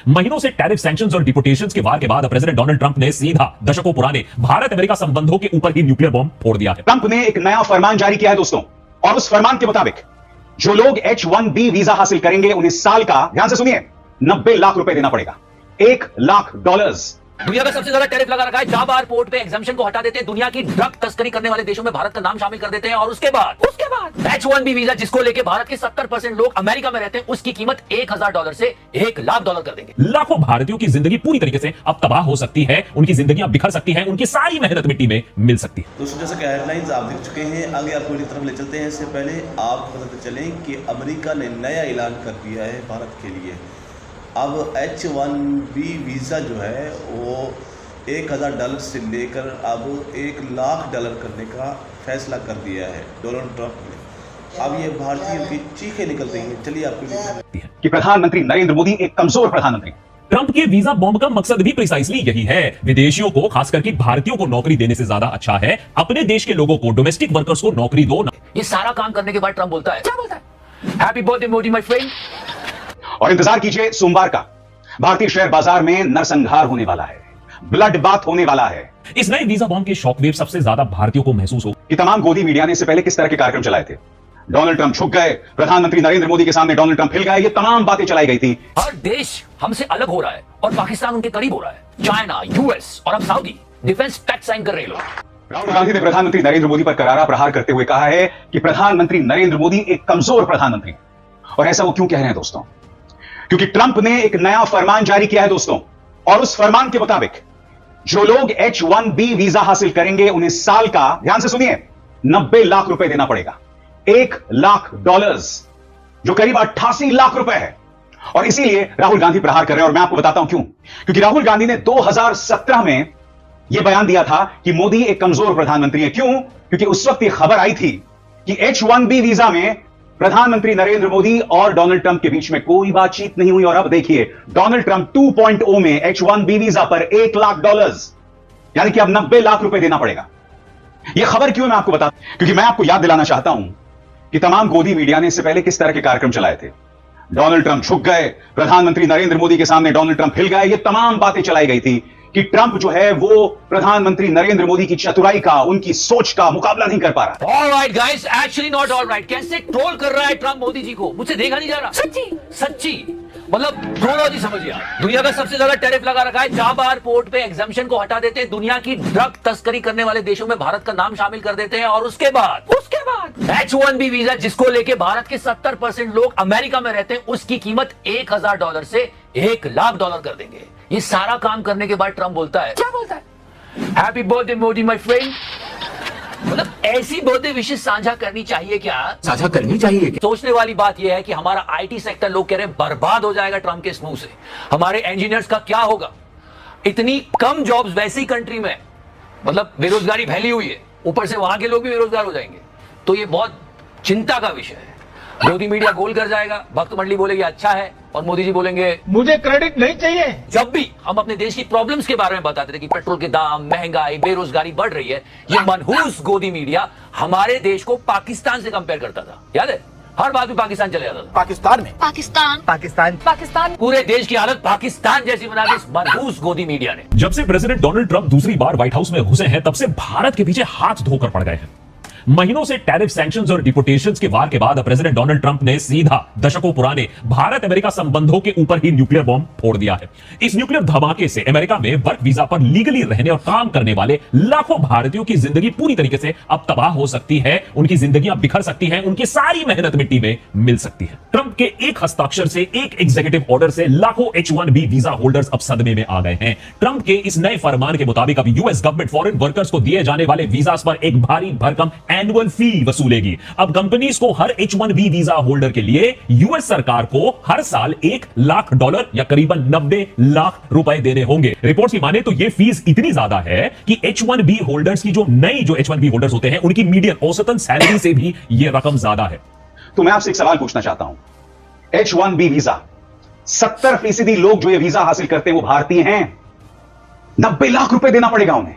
महीनों से tariff sanctions और डिपोटेशंस के वार के बाद प्रेसिडेंट डोनाल्ड ट्रंप ने सीधा दशकों पुराने भारत अमेरिका संबंधों के ऊपर ही न्यूक्लियर बॉम्ब फोड़ दिया है। ट्रंप ने एक नया फरमान जारी किया है दोस्तों, और उस फरमान के मुताबिक जो लोग H1B वीजा हासिल करेंगे उन्हें साल का, ध्यान से सुनिए, 90 लाख रुपए देना पड़ेगा। $1 लाख। दुनिया का सबसे ज्यादा टैरिफ लगा रखा है। चाबार पोर्ट पे एग्जम्पशन को हटा देते हैं, दुनिया की ड्रग तस्करी करने वाले देशों में भारत का नाम शामिल कर देते हैं, और उसके बाद H1B वीजा जिसको लेके भारत के 70% लोग अमेरिका में रहते हैं, उसकी कीमत $1000 से $1 लाख कर देंगे। लाखों भारतीयों की जिंदगी पूरी तरीके से अब तबाह हो सकती है, उनकी जिंदगियां बिखर सकती हैं, उनकी सारी मेहनत मिट्टी में मिल सकती है। दोस्तों, जैसा कि हेडलाइंस आप देख चुके हैं, आगे आपको की तरफ ले चलते हैं। इससे पहले आप बताते चलें कि अमेरिका ने नया ऐलान कर दिया है भारत के लिए। अब H1B वीज़ा जो है वो $1000 से लेकर अब $1 लाख करने का फैसला कर दिया है डोनाल्ड ट्रंप ने। अब ये भारतीयों की चीखें निकल रही हैं। चलिए आपको लिए कि प्रधानमंत्री नरेंद्र मोदी एक कमजोर प्रधानमंत्री। ट्रंप के वीजा बॉम्ब का मकसद भी प्रिसाइसली यही है, विदेशियों को, खासकर कि भारतीयों को नौकरी देने से ज्यादा अच्छा है अपने देश के लोगों को, डोमेस्टिक वर्कर्स को नौकरी दो। ये सारा काम करने के बाद ट्रंप बोलता है, क्या बोलता है? Happy birthday Modi my friend. और इंतजार कीजिए सोमवार का, भारतीय शेयर बाजार में नरसंहार होने वाला है, ब्लड बाथ होने वाला है। इस नए वीजा बॉम्ब के शॉकवेव सबसे ज्यादा भारतीयों को महसूस हो। कि तमाम गोदी मीडिया ने इससे पहले किस तरह के कार्यक्रम चलाए थे। डोनाल्ड ट्रंप झुक गए, प्रधानमंत्री नरेंद्र मोदी के सामने डोनाल्ड ट्रंप हिल गए, ये तमाम बातें चलाई गई थी। हर देश हमसे अलग हो रहा है और पाकिस्तान उनके करीब हो रहा है। चाइना, यूएस और अब सऊदी डिफेंस टैक्स साइन कर रहे लोग। राहुल गांधी ने प्रधानमंत्री नरेंद्र मोदी पर करारा प्रहार करते हुए कहा है कि प्रधानमंत्री नरेंद्र मोदी एक कमजोर प्रधानमंत्री। और ऐसा वो क्यों कह रहे हैं दोस्तों? क्योंकि ट्रंप ने एक नया फरमान जारी किया है दोस्तों, और उस फरमान के मुताबिक जो लोग H1B वीजा हासिल करेंगे उन्हें साल का, ध्यान से सुनिए, 90 लाख रुपए देना पड़ेगा। $1 लाख, जो करीब 88 लाख रुपए है। और इसीलिए राहुल गांधी प्रहार कर रहे हैं, और मैं आपको बताता हूं क्यों। क्योंकि राहुल गांधी ने 2017 में यह बयान दिया था कि मोदी एक कमजोर प्रधानमंत्री है। क्यों? क्योंकि उस वक्त यह खबर आई थी कि H1B वीजा में प्रधानमंत्री नरेंद्र मोदी और डोनाल्ड ट्रंप के बीच में कोई बातचीत नहीं हुई। और अब देखिए, डोनाल्ड ट्रंप 2.0 में H1B वीजा पर $1 लाख, यानी कि अब 90 लाख रुपए देना पड़ेगा। यह खबर क्यों मैं आपको बता, क्योंकि मैं आपको याद दिलाना चाहता हूं कि तमाम गोदी मीडिया ने इससे पहले किस तरह के कार्यक्रम चलाए थे। डोनाल्ड ट्रंप झुक गए, प्रधानमंत्री नरेंद्र मोदी के सामने डोनाल्ड ट्रंप हिल गए, ये तमाम बातें चलाई गई थी कि ट्रंप जो है वो प्रधानमंत्री नरेंद्र मोदी की चतुराई का, उनकी सोच का मुकाबला नहीं कर पा रहा। Alright guys, actually not alright. कैसे ट्रोल कर रहा है ट्रंप मोदी जी को, मुझसे देखा नहीं जा रहा। सच्ची मतलब ट्रोलॉजी समझिए। दुनिया का सबसे ज्यादा टैरिफ लगा रखा है। चाबार पोर्ट पे एग्जम्पशन को हटा देते हैं, दुनिया की ड्रग तस्करी करने वाले देशों में भारत का नाम शामिल कर देते हैं, और उसके बाद H1B वीजा जिसको लेके भारत के 70% लोग अमेरिका में रहते हैं, उसकी कीमत $1000 से $1 लाख कर देंगे। ये सारा काम करने के बाद ट्रंप बोलता है, क्या बोलता है? Happy birthday Modi my friend. मतलब ऐसी बर्थडे विशेष साझा करनी चाहिए क्या? साझा करनी चाहिए क्या? सोचने वाली बात यह है कि हमारा आईटी सेक्टर, लोग कह रहे हैं बर्बाद हो जाएगा ट्रंप के स्मूह से। हमारे इंजीनियर्स का क्या होगा? इतनी कम जॉब्स वैसी कंट्री में, मतलब बेरोजगारी फैली हुई है, ऊपर से वहां के लोग भी बेरोजगार हो जाएंगे। तो ये बहुत चिंता का विषय है। मोदी मीडिया गोल कर जाएगा, भक्त मंडली बोलेगी अच्छा है, और मोदी जी बोलेंगे मुझे क्रेडिट नहीं चाहिए। जब भी हम अपने देश की प्रॉब्लम्स के बारे में बताते थे कि पेट्रोल के दाम, महंगाई, बेरोजगारी बढ़ रही है, ये मनहूस गोदी मीडिया हमारे देश को पाकिस्तान से कंपेयर करता था। याद है? हर बात में पाकिस्तान चले जाता था। पाकिस्तान में पाकिस्तान पूरे देश की हालत पाकिस्तान जैसी बना दी इस मनहूस गोदी मीडिया ने। जब से प्रेसिडेंट डोनाल्ड ट्रंप दूसरी बार व्हाइट हाउस में घुसे हैं, तब से भारत के पीछे हाथ धोकर पड़ गए हैं। महीनों से टैरिफ सैंक्शंस और डिपोटेशंस के वार के बाद प्रेसिडेंट डोनाल्ड ट्रंप ने सीधा दशकों पुराने भारत अमेरिका संबंधों के ऊपर ही न्यूक्लियर बॉम्ब फोड़ दिया है। इस न्यूक्लियर धमाके से अमेरिका में वर्क वीजा पर लीगली रहने और काम करने वाले लाखों भारतीयों की जिंदगी पूरी तरीके से अब तबाह हो सकती है, उनकी जिंदगियां बिखर सकती हैं, उनकी सारी मेहनत मिट्टी में मिल सकती है। ट्रंप के एक हस्ताक्षर से, एक एग्जीक्यूटिव ऑर्डर से लाखों H1B वीजा होल्डर्स अब सदमे में आ गए हैं। ट्रंप के इस नए फरमान के मुताबिक अब यूएस गवर्नमेंट फॉरेन वर्कर्स को दिए जाने वाले वीजास पर एक भारी भरकम एनुअल फी वसूलेगी। अब कंपनीज को हर H1B वीजा होल्डर के लिए यूएस सरकार को हर साल $1 लाख या करीबन 90 लाख रुपए देने होंगे। रिपोर्ट्स की माने तो यह फीस इतनी ज्यादा है कि H1B होल्डर्स की जो H1B होल्डर्स होते हैं, उनकी मीडियन औसतन सैलरी से भी यह रकम ज्यादा है। तो मैं आपसे एक सवाल पूछना चाहता हूं। H1B वीजा, 70% लोग जो ये वीजा हासिल करते हैं वो भारतीय हैं। 90 लाख रुपए देना पड़ेगा उन्हें।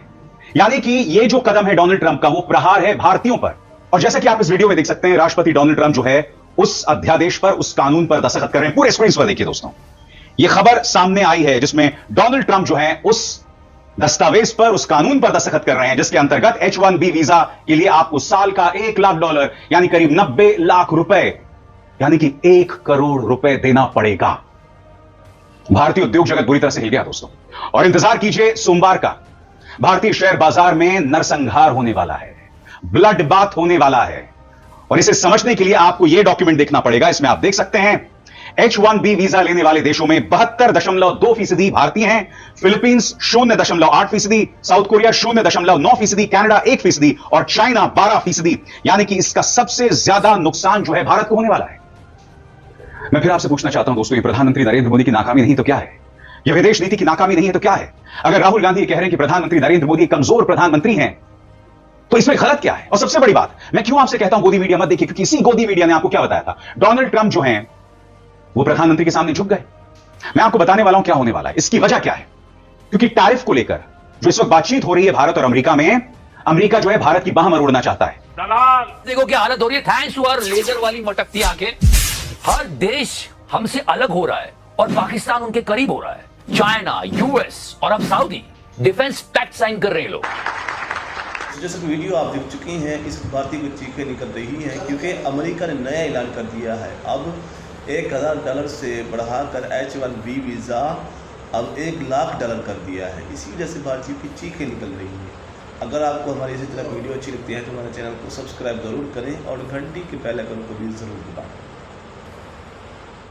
यानी कि ये जो कदम है डोनाल्ड ट्रंप का, वो प्रहार है भारतीयों पर। और जैसा कि आप इस वीडियो में देख सकते हैं, राष्ट्रपति डोनाल्ड ट्रंप जो है उस अध्यादेश पर, उस कानून पर दस्तखत कर रहे हैं। पूरे स्क्रीन पर देखिए दोस्तों, यह खबर सामने आई है जिसमें डोनाल्ड ट्रंप जो है उस दस्तावेज पर, उस कानून पर दस्तखत कर रहे हैं जिसके अंतर्गत H-1B वीजा के लिए आपको साल का $1 लाख यानी करीब 90 लाख रुपए यानी कि 1 करोड़ रुपए देना पड़ेगा। भारतीय उद्योग जगत बुरी तरह से हिल गया दोस्तों, और इंतजार कीजिए सोमवार का। भारतीय शेयर बाजार में नरसंहार होने वाला है, ब्लड बाथ होने वाला है, और इसे समझने के लिए आपको यह डॉक्यूमेंट देखना पड़ेगा। इसमें आप देख सकते हैं H-1B वीजा लेने वाले देशों में 72.2% भारतीय हैं, फिलीपींस 0.8%, साउथ कोरिया 0.9%, कनाडा 1% और चाइना 12%। यानी कि इसका सबसे ज्यादा नुकसान जो है भारत को होने वाला है। मैं फिर आपसे पूछना चाहता हूं दोस्तों, ये प्रधानमंत्री नरेंद्र मोदी की नाकामी नहीं तो क्या है? यह विदेश नीति की नाकामी नहीं है तो क्या है? अगर राहुल गांधी कह रहे हैं कि प्रधानमंत्री नरेंद्र मोदी कमजोर प्रधानमंत्री हैं, तो इसमें गलत क्या है? और सबसे बड़ी बात, मैं क्यों आपसे कहता हूं गोदी मीडिया मत देखिए, क्योंकि इसी गोदी मीडिया ने आपको क्या बताया था? डोनाल्ड ट्रंप जो हैं वो प्रधानमंत्री के सामने झुक गए। मैं आपको बताने वाला हूं क्या होने वाला है। इसकी वजह क्या है? क्योंकि टैरिफ को लेकर जो इस वक्त बातचीत हो रही है भारत और अमेरिका में, अमेरिका जो है भारत की बाह मरोड़ना चाहता है। देखो क्या हालत हो रही है, थैंक्स टू आवर लेजर वाली मटकती आंखें। हर देश हमसे अलग हो रहा है और पाकिस्तान उनके करीब हो रहा है। चाइना, यूएस और अब सऊदी डिफेंस पैक्ट साइन कर रहे हैं लोग। जैसे कि वीडियो आप देख चुकी हैं, इस भारतीय की चीखें निकल रही हैं क्योंकि अमेरिका ने नया ऐलान कर दिया है। अब $1,000 से बढ़ाकर H-1B वीज़ा अब $1 लाख कर दिया है। इसी वजह से भारतीयों की चीखें निकल रही हैं। अगर आपको हमारी इसी तरह वीडियो अच्छी लगती है तो हमारे चैनल को सब्सक्राइब जरूर करें और घंटी के बेल आइकन को भी जरूर दबाएं।